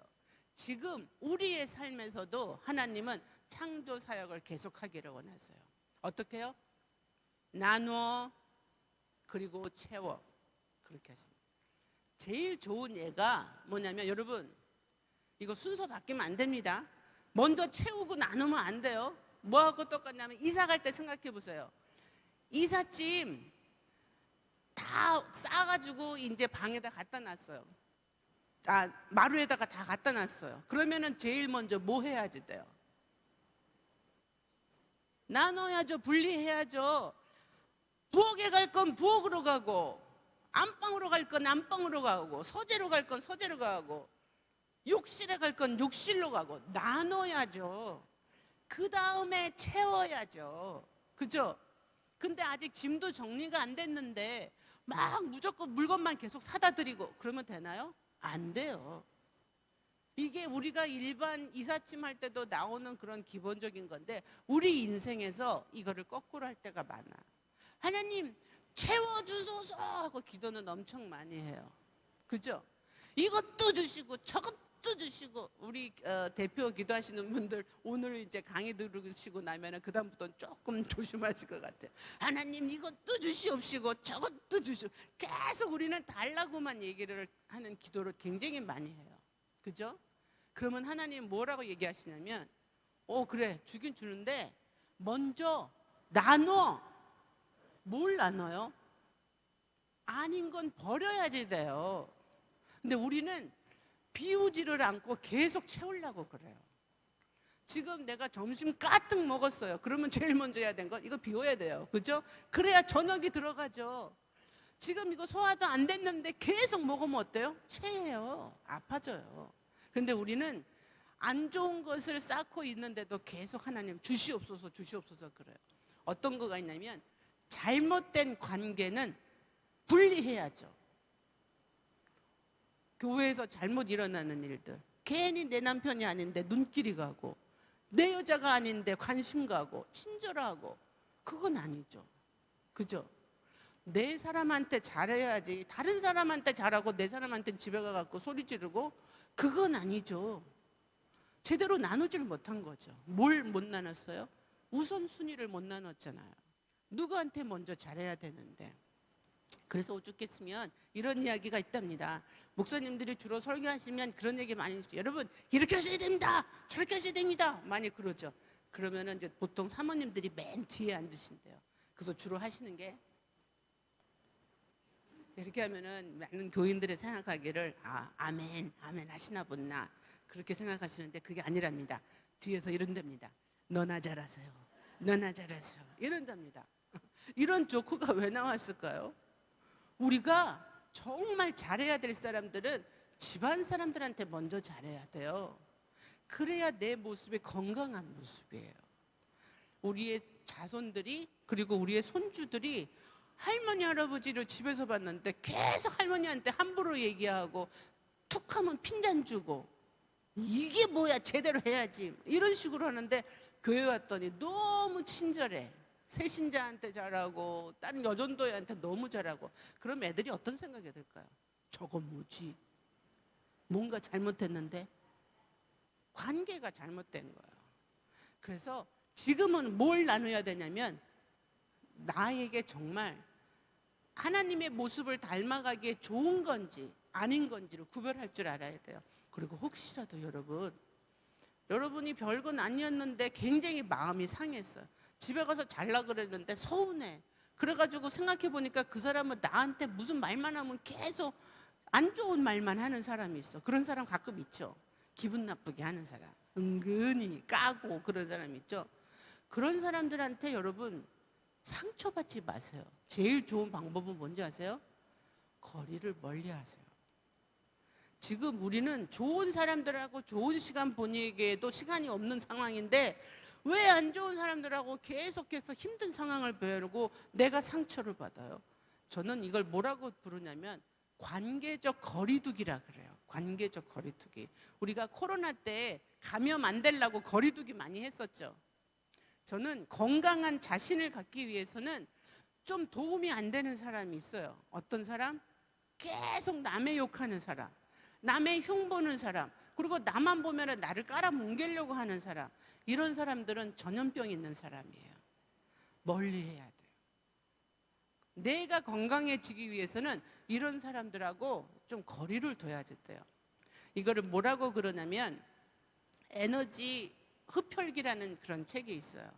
S1: 지금 우리의 삶에서도 하나님은 창조 사역을 계속하기를 원하세요. 어떻게 해요? 나누어 그리고 채워. 그렇게 하십니다. 제일 좋은 예가 뭐냐면 여러분 이거 순서 바뀌면 안 됩니다. 먼저 채우고 나누면 안 돼요. 뭐하고 똑같냐면 이사 갈 때 생각해 보세요. 이삿짐 다 싸가지고 이제 방에다 갖다 놨어요. 마루에다가 다 갖다 놨어요. 그러면은 제일 먼저 뭐 해야지 돼요? 나눠야죠. 분리해야죠. 부엌에 갈 건 부엌으로 가고 안방으로 갈 건 안방으로 가고 서재로 갈 건 서재로 가고 욕실에 갈 건 욕실로 가고 나눠야죠. 그 다음에 채워야죠. 그죠? 근데 아직 짐도 정리가 안 됐는데 막 무조건 물건만 계속 사다 드리고 그러면 되나요? 안 돼요. 이게 우리가 일반 이삿짐 할 때도 나오는 그런 기본적인 건데 우리 인생에서 이거를 거꾸로 할 때가 많아. 하나님 채워주소서 하고 기도는 엄청 많이 해요. 그죠? 이것도 주시고 저것도 주시고 우리 대표 기도하시는 분들 오늘 이제 강의 들으시고 나면은 그 다음부터는 조금 조심하실 것 같아요. 하나님 이것도 주시옵시고 저것도 주시고 계속 우리는 달라고만 얘기를 하는 기도를 굉장히 많이 해요. 그죠? 그러면 하나님 뭐라고 얘기하시냐면 그래 주긴 주는데 먼저 나눠. 뭘 나눠요? 아닌 건 버려야지 돼요. 근데 우리는 비우지를 않고 계속 채우려고 그래요. 지금 내가 점심 가득 먹었어요. 그러면 제일 먼저 해야 되는 건 이거 비워야 돼요. 그죠? 그래야 저녁이 들어가죠. 지금 이거 소화도 안 됐는데 계속 먹으면 어때요? 체해요. 아파져요. 근데 우리는 안 좋은 것을 쌓고 있는데도 계속 하나님 주시옵소서 그래요. 어떤 거가 있냐면 잘못된 관계는 분리해야죠. 교회에서 잘못 일어나는 일들, 괜히 내 남편이 아닌데 눈길이 가고 내 여자가 아닌데 관심 가고 친절하고 그건 아니죠. 그죠? 내 사람한테 잘해야지 다른 사람한테 잘하고 내 사람한테는 집에 가갖고 소리 지르고 그건 아니죠. 제대로 나누질 못한 거죠. 뭘 못 나눴어요? 우선순위를 못 나눴잖아요. 누구한테 먼저 잘해야 되는데. 그래서 오죽했으면 이런 이야기가 있답니다. 목사님들이 주로 설교하시면 그런 얘기 많이 하시죠. 여러분 이렇게 하셔야 됩니다. 저렇게 하셔야 됩니다. 많이 그러죠. 그러면은 이제 보통 사모님들이 맨 뒤에 앉으신대요. 그래서 주로 하시는 게 이렇게 하면은 많은 교인들이 생각하기를 아멘 하시나 보나 그렇게 생각하시는데 그게 아니랍니다. 뒤에서 이런답니다. 너나 잘하세요. 이런답니다. 이런 조크가 왜 나왔을까요? 우리가 정말 잘해야 될 사람들은 집안 사람들한테 먼저 잘해야 돼요. 그래야 내 모습이 건강한 모습이에요. 우리의 자손들이 그리고 우리의 손주들이 할머니 할아버지를 집에서 봤는데 계속 할머니한테 함부로 얘기하고 툭하면 핀잔 주고 이게 뭐야 제대로 해야지 이런 식으로 하는데 교회 왔더니 너무 친절해. 세신자한테 잘하고 다른 여전도애한테 너무 잘하고, 그럼 애들이 어떤 생각이 들까요? 저건 뭐지? 뭔가 잘못했는데? 관계가 잘못된 거예요. 그래서 지금은 뭘 나눠야 되냐면, 나에게 정말 하나님의 모습을 닮아가기에 좋은 건지 아닌 건지를 구별할 줄 알아야 돼요. 그리고 혹시라도 여러분이 별건 아니었는데 굉장히 마음이 상했어요. 집에 가서 잘라 그랬는데 서운해. 그래가지고 생각해 보니까 그 사람은 나한테 무슨 말만 하면 계속 안 좋은 말만 하는 사람이 있어. 그런 사람 가끔 있죠. 기분 나쁘게 하는 사람, 은근히 까고 그런 사람 있죠. 그런 사람들한테 여러분 상처받지 마세요. 제일 좋은 방법은 뭔지 아세요? 거리를 멀리 하세요. 지금 우리는 좋은 사람들하고 좋은 시간 보내기에도 시간이 없는 상황인데, 왜 안 좋은 사람들하고 계속해서 힘든 상황을 배우고 내가 상처를 받아요? 저는 이걸 뭐라고 부르냐면 관계적 거리두기라 그래요. 관계적 거리두기. 우리가 코로나 때 감염 안 되려고 거리두기 많이 했었죠. 저는 건강한 자신을 갖기 위해서는 좀 도움이 안 되는 사람이 있어요. 어떤 사람? 계속 남의 욕하는 사람, 남의 흉보는 사람, 그리고 나만 보면 나를 깔아뭉개려고 하는 사람. 이런 사람들은 전염병 있는 사람이에요. 멀리 해야 돼요. 내가 건강해지기 위해서는 이런 사람들하고 좀 거리를 둬야 돼요. 이거를 뭐라고 그러냐면 에너지 흡혈귀라는 그런 책이 있어요.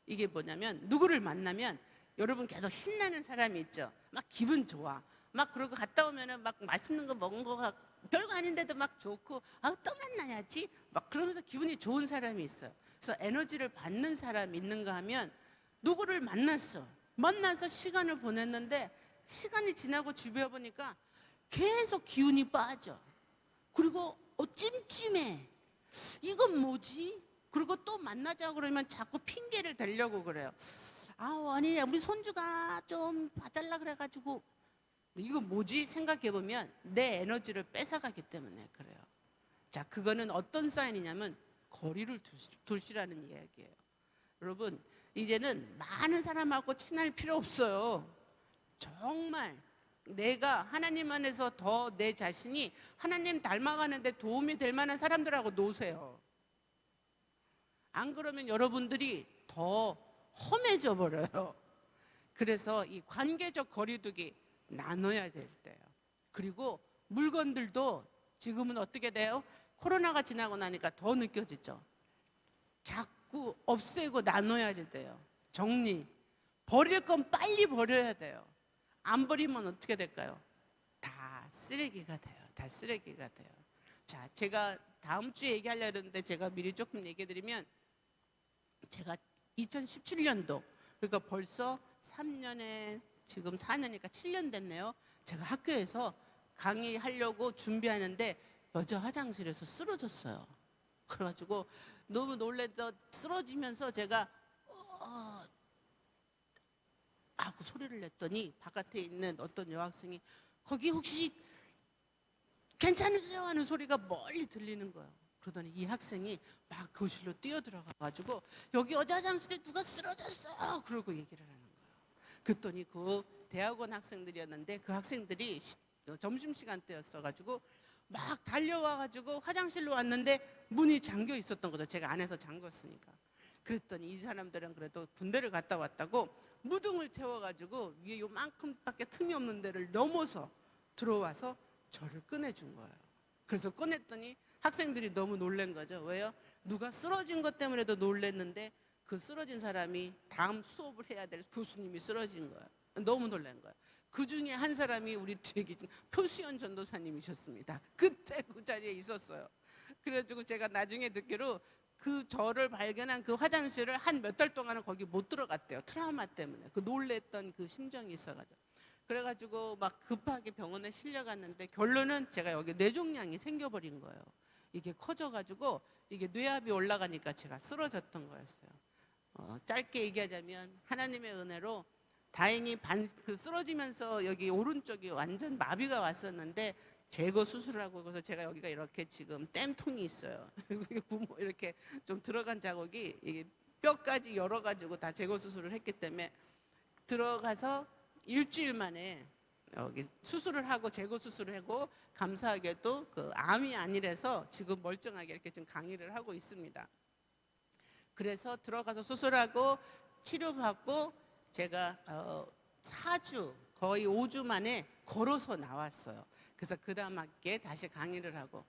S1: 이게 뭐냐면, 누구를 만나면 여러분 계속 신나는 사람이 있죠. 막 기분 좋아. 막 그러고 갔다 오면은 막 맛있는 거 먹은 거 같고 별거 아닌데도 막 좋고, 아, 또 만나야지 막 그러면서 기분이 좋은 사람이 있어요. 그래서 에너지를 받는 사람이 있는가 하면, 누구를 만나서 시간을 보냈는데 시간이 지나고 집에 보니까 계속 기운이 빠져. 그리고 찜찜해. 이건 뭐지? 그리고 또 만나자고 그러면 자꾸 핑계를 대려고 그래요. 아니 우리 손주가 좀 봐달라 그래가지고. 이건 뭐지? 생각해보면 내 에너지를 뺏어가기 때문에 그래요. 자, 그거는 어떤 사인이냐면 거리를 두시라는 이야기예요. 여러분, 이제는 많은 사람하고 친할 필요 없어요. 정말 내가 하나님 안에서 더 내 자신이 하나님 닮아가는데 도움이 될 만한 사람들하고 노세요. 안 그러면 여러분들이 더 험해져 버려요. 그래서 이 관계적 거리두기 나눠야 될 때예요. 그리고 물건들도 지금은 어떻게 돼요? 코로나가 지나고 나니까 더 느껴지죠. 자꾸 없애고 나눠야 돼요. 정리. 버릴 건 빨리 버려야 돼요. 안 버리면 어떻게 될까요? 다 쓰레기가 돼요. 다 쓰레기가 돼요. 자, 제가 다음 주에 얘기하려고 했는데 제가 미리 조금 얘기해 드리면, 제가 2017년도, 그러니까 벌써 3년에 지금 4년이니까 7년 됐네요. 제가 학교에서 강의하려고 준비하는데 여자 화장실에서 쓰러졌어요. 그래가지고 너무 놀래서 쓰러지면서 제가 하고 소리를 냈더니 바깥에 있는 어떤 여학생이 거기 혹시 괜찮으세요? 하는 소리가 멀리 들리는 거예요. 그러더니 이 학생이 막 교실로 뛰어들어가가지고 여기 여자 화장실에 누가 쓰러졌어! 그러고 얘기를 하는 거예요. 그랬더니 그 대학원 학생들이었는데 그 학생들이 점심시간 때였어가지고 막 달려와가지고 화장실로 왔는데 문이 잠겨 있었던 거죠. 제가 안에서 잠궜으니까. 그랬더니 이 사람들은 그래도 군대를 갔다 왔다고 무등을 태워가지고 위에 요만큼밖에 틈이 없는 데를 넘어서 들어와서 저를 꺼내준 거예요. 그래서 꺼냈더니 학생들이 너무 놀란 거죠. 왜요? 누가 쓰러진 것 때문에도 놀랐는데 그 쓰러진 사람이 다음 수업을 해야 될 교수님이 쓰러진 거예요. 너무 놀란 거예요. 그 중에 한 사람이 우리 뒤에 계신 표수연 전도사님이셨습니다. 그때 그 자리에 있었어요. 그래가지고 제가 나중에 듣기로 그 저를 발견한 그 화장실을 한 몇 달 동안은 거기 못 들어갔대요. 트라우마 때문에. 그 놀랬던 그 심정이 있어가지고. 그래가지고 막 급하게 병원에 실려갔는데 결론은 제가 여기 뇌종양이 생겨버린 거예요. 이게 커져가지고 이게 뇌압이 올라가니까 제가 쓰러졌던 거였어요. 짧게 얘기하자면 하나님의 은혜로 다행히 그 쓰러지면서 여기 오른쪽이 완전 마비가 왔었는데 제거 수술을 하고, 그래서 제가 여기가 이렇게 지금 땜통이 있어요. 구멍 이렇게 좀 들어간 자국이 이게 뼈까지 열어가지고 다 제거 수술을 했기 때문에 들어가서 일주일 만에 여기 수술을 하고 제거 수술을 하고, 감사하게도 그 암이 아니라서 지금 멀쩡하게 이렇게 지금 강의를 하고 있습니다. 그래서 들어가서 수술하고 치료받고 제가 4주 거의 5주 만에 걸어서 나왔어요. 그래서 그 다음 학기에 다시 강의를 하고,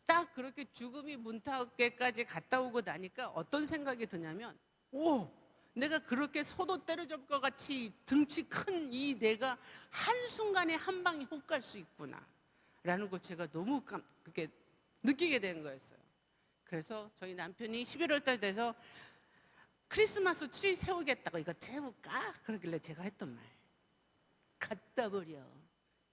S1: 딱 그렇게 죽음이 문턱에까지 갔다 오고 나니까 어떤 생각이 드냐면, 오, 내가 그렇게 소도 때려잡을 것 같이 등치 큰 이 내가 한순간에 한 방에 훅 갈 수 있구나 라는 거 제가 너무 그렇게 느끼게 된 거였어요. 그래서 저희 남편이 11월 달 돼서 크리스마스 트리 세우겠다고, 이거 세울까? 그러길래 제가 했던 말, 갖다 버려.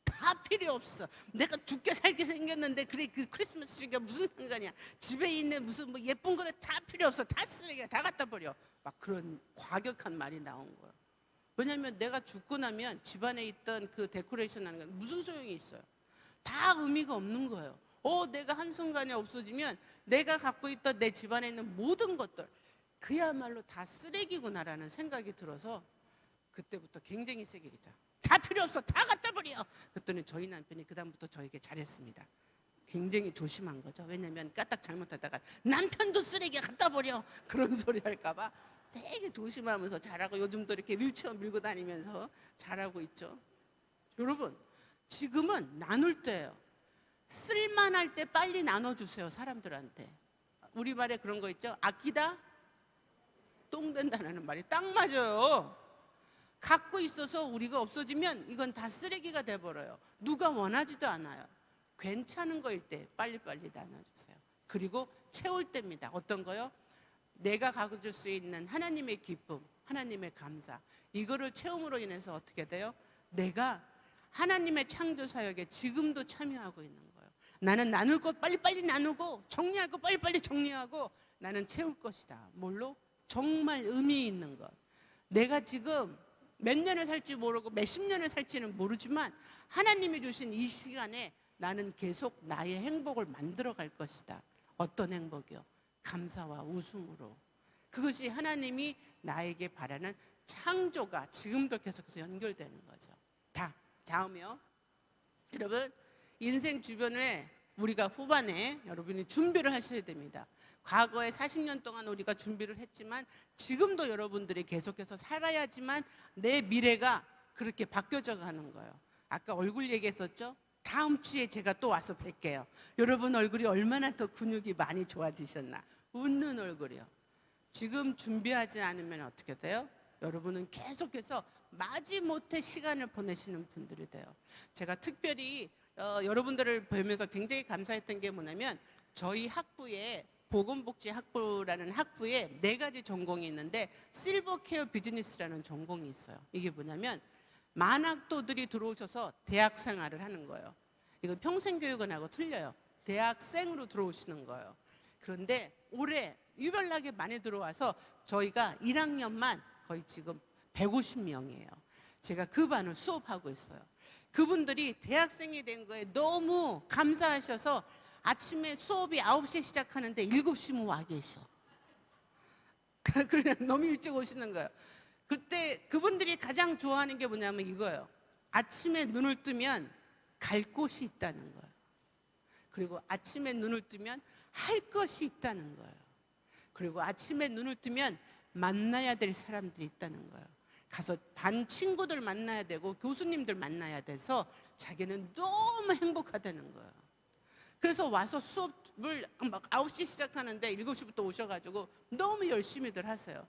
S1: 다 필요 없어. 내가 죽게 살게 생겼는데 그래, 그 크리스마스 트리가 무슨 상관이야. 집에 있는 무슨 뭐 예쁜 거를 다 필요 없어. 다 쓰레기야. 다 갖다 버려. 막 그런 과격한 말이 나온 거예요. 왜냐하면 내가 죽고 나면 집안에 있던 그 데코레이션 하는 건 무슨 소용이 있어요. 다 의미가 없는 거예요. 내가 한순간에 없어지면 내가 갖고 있던 내 집안에 있는 모든 것들 그야말로 다 쓰레기구나라는 생각이 들어서 그때부터 굉장히 세게 얘기했죠. 다 필요 없어. 다 갖다 버려. 그랬더니 저희 남편이 그다음부터 저에게 잘했습니다. 굉장히 조심한 거죠. 왜냐하면 까딱 잘못하다가 남편도 쓰레기 갖다 버려 그런 소리 할까 봐 되게 조심하면서 잘하고, 요즘도 이렇게 휠체어 밀고 다니면서 잘하고 있죠. 여러분, 지금은 나눌 때예요. 쓸만할 때 빨리 나눠주세요. 사람들한테. 우리말에 그런 거 있죠. 아끼다 똥 된다는 말이 딱 맞아요. 갖고 있어서 우리가 없어지면 이건 다 쓰레기가 돼버려요. 누가 원하지도 않아요. 괜찮은 거일 때 빨리빨리 나눠주세요. 그리고 채울 때입니다. 어떤 거요? 내가 가져줄 수 있는 하나님의 기쁨, 하나님의 감사, 이거를 채움으로 인해서 어떻게 돼요? 내가 하나님의 창조 사역에 지금도 참여하고 있는 거예요. 나는 나눌 것 빨리빨리 나누고, 정리할 것 빨리빨리 정리하고, 나는 채울 것이다. 뭘로? 정말 의미 있는 것. 내가 지금 몇 년을 살지 모르고 몇십 년을 살지는 모르지만 하나님이 주신 이 시간에 나는 계속 나의 행복을 만들어 갈 것이다. 어떤 행복이요? 감사와 웃음으로. 그것이 하나님이 나에게 바라는 창조가 지금도 계속해서 연결되는 거죠. 다음이요. 여러분, 인생 주변에 우리가 후반에 여러분이 준비를 하셔야 됩니다. 과거에 40년 동안 우리가 준비를 했지만 지금도 여러분들이 계속해서 살아야지만 내 미래가 그렇게 바뀌어져 가는 거예요. 아까 얼굴 얘기했었죠? 다음 주에 제가 또 와서 뵐게요. 여러분 얼굴이 얼마나 더 근육이 많이 좋아지셨나. 웃는 얼굴이요. 지금 준비하지 않으면 어떻게 돼요? 여러분은 계속해서 마지못해 시간을 보내시는 분들이 돼요. 제가 특별히 여러분들을 뵈면서 굉장히 감사했던 게 뭐냐면, 저희 학부에 보건복지학부라는 학부에 4가지 전공이 있는데 실버케어 비즈니스라는 전공이 있어요. 이게 뭐냐면 만학도들이 들어오셔서 대학 생활을 하는 거예요. 이건 평생교육원하고 틀려요. 대학생으로 들어오시는 거예요. 그런데 올해 유별나게 많이 들어와서 저희가 1학년만 거의 지금 150명이에요. 제가 그 반을 수업하고 있어요. 그분들이 대학생이 된 거에 너무 감사하셔서 아침에 수업이 9시에 시작하는데 7시면 와 계셔. 그냥 너무 일찍 오시는 거예요. 그때 그분들이 가장 좋아하는 게 뭐냐면 이거예요. 아침에 눈을 뜨면 갈 곳이 있다는 거예요. 그리고 아침에 눈을 뜨면 할 것이 있다는 거예요. 그리고 아침에 눈을 뜨면 만나야 될 사람들이 있다는 거예요. 가서 반 친구들 만나야 되고 교수님들 만나야 돼서 자기는 너무 행복하다는 거예요. 그래서 와서 수업을 막 9시 시작하는데 7시부터 오셔가지고 너무 열심히들 하세요.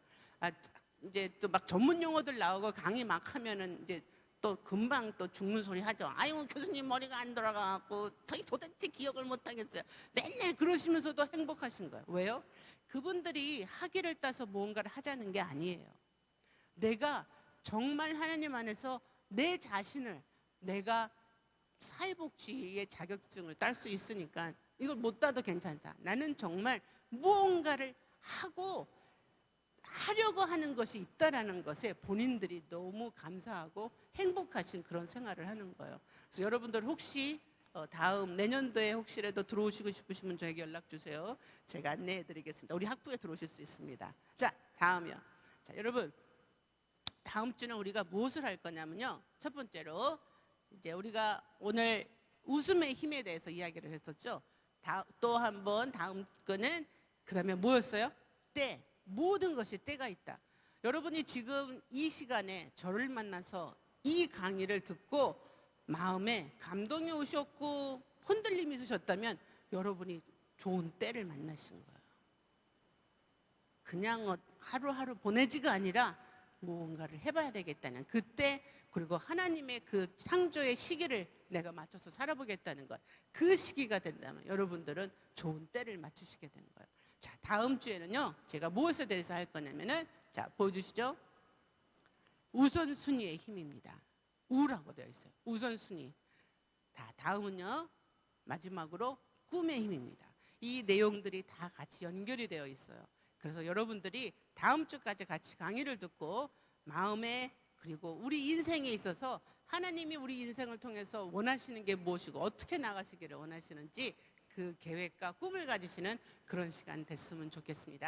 S1: 이제 또 막 전문 용어들 나오고 강의 막 하면은 이제 또 금방 또 죽는 소리 하죠. 아유, 교수님 머리가 안 돌아가고 저희 도대체 기억을 못 하겠어요. 맨날 그러시면서도 행복하신 거예요. 왜요? 그분들이 학위를 따서 무언가를 하자는 게 아니에요. 내가 정말 하나님 안에서 내 자신을, 내가 사회복지의 자격증을 딸 수 있으니까 이걸 못 따도 괜찮다. 나는 정말 무언가를 하려고 하는 것이 있다라는 것에 본인들이 너무 감사하고 행복하신 그런 생활을 하는 거예요. 그래서 여러분들 혹시 다음 내년도에 혹시라도 들어오시고 싶으시면 저에게 연락 주세요. 제가 안내해 드리겠습니다. 우리 학부에 들어오실 수 있습니다. 자, 다음이요. 자, 여러분 다음 주는 우리가 무엇을 할 거냐면요. 첫 번째로 이제 우리가 오늘 웃음의 힘에 대해서 이야기를 했었죠. 또 한 번 다음 거는 그다음에 뭐였어요? 때. 모든 것이 때가 있다. 여러분이 지금 이 시간에 저를 만나서 이 강의를 듣고 마음에 감동이 오셨고 흔들림이 있으셨다면 여러분이 좋은 때를 만나신 거예요. 그냥 하루하루 보내지가 아니라 무언가를 해봐야 되겠다는 그때, 그리고 하나님의 그 창조의 시기를 내가 맞춰서 살아보겠다는 것, 그 시기가 된다면 여러분들은 좋은 때를 맞추시게 되는 거예요. 자, 다음 주에는요 제가 무엇에 대해서 할 거냐면은, 자 보여주시죠. 우선순위의 힘입니다. 우라고 되어 있어요. 우선순위. 다음은요 마지막으로 꿈의 힘입니다. 이 내용들이 다 같이 연결이 되어 있어요. 그래서 여러분들이 다음 주까지 같이 강의를 듣고 마음에, 그리고 우리 인생에 있어서 하나님이 우리 인생을 통해서 원하시는 게 무엇이고 어떻게 나가시기를 원하시는지 그 계획과 꿈을 가지시는 그런 시간 됐으면 좋겠습니다.